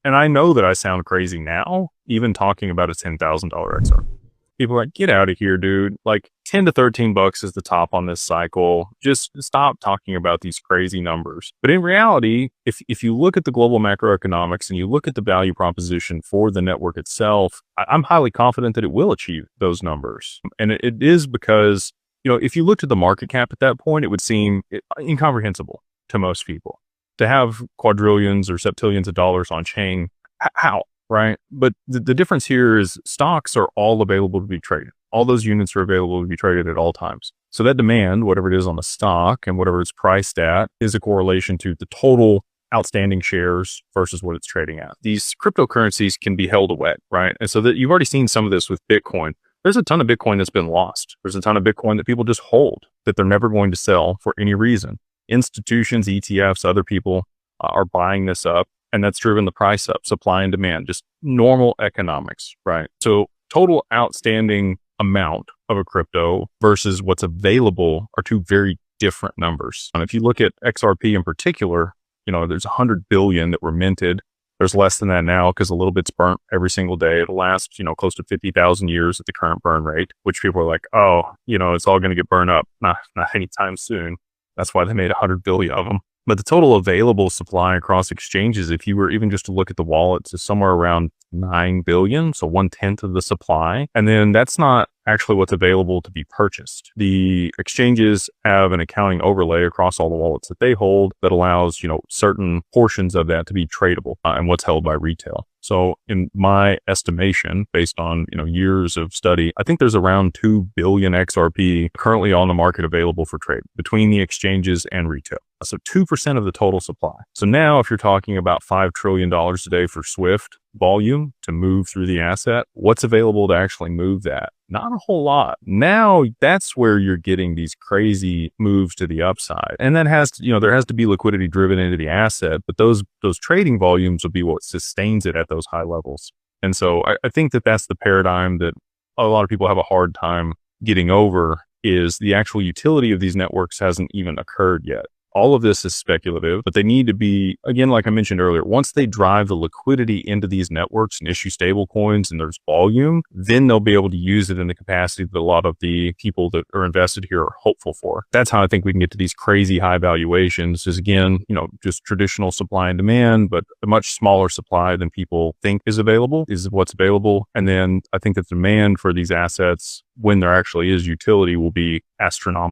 And I know that I sound crazy now, even talking about a $10,000 XR. People are like, get out of here, dude. Like 10 to 13 bucks is the top on this cycle. Just stop talking about these crazy numbers. But in reality, if you look at the global macroeconomics and you look at the value proposition for the network itself, I'm highly confident that it will achieve those numbers. And it is because, if you looked at the market cap at that point, it would seem incomprehensible to most people to have quadrillions or septillions of dollars on chain. How? Right. But the difference here is stocks are all available to be traded. All those units are available to be traded at all times. So that demand, whatever it is on the stock and whatever it's priced at, is a correlation to the total outstanding shares versus what it's trading at. These cryptocurrencies can be held away, right? And so that you've already seen some of this with Bitcoin. There's a ton of Bitcoin that's been lost. There's a ton of Bitcoin that people just hold that they're never going to sell for any reason. Institutions, ETFs, other people are buying this up. And that's driven the price up, supply and demand, just normal economics, right? So total outstanding amount of a crypto versus what's available are two very different numbers. And if you look at XRP in particular, there's 100 billion that were minted. There's less than that now because a little bit's burnt every single day. It'll last, close to 50,000 years at the current burn rate, which people are like, oh, it's all going to get burned up. Not anytime soon. That's why they made 100 billion of them. But the total available supply across exchanges, if you were even just to look at the wallets, is somewhere around 9 billion. So 1/10 of the supply. And then that's not actually what's available to be purchased. The exchanges have an accounting overlay across all the wallets that they hold that allows, certain portions of that to be tradable and what's held by retail. So in my estimation, based on, years of study, I think there's around 2 billion XRP currently on the market available for trade between the exchanges and retail. So 2% of the total supply. So now if you're talking about $5 trillion a day for Swift volume to move through the asset, what's available to actually move that? Not a whole lot. Now that's where you're getting these crazy moves to the upside. And that has to, there has to be liquidity driven into the asset, but those trading volumes will be what sustains it at those high levels. And so I think that that's the paradigm that a lot of people have a hard time getting over, is the actual utility of these networks hasn't even occurred yet. All of this is speculative, but they need to be, again, like I mentioned earlier, once they drive the liquidity into these networks and issue stable coins and there's volume, then they'll be able to use it in the capacity that a lot of the people that are invested here are hopeful for. That's how I think we can get to these crazy high valuations, is again, just traditional supply and demand, but a much smaller supply than people think is what's available. And then I think that demand for these assets, when there actually is utility, will be astronomical.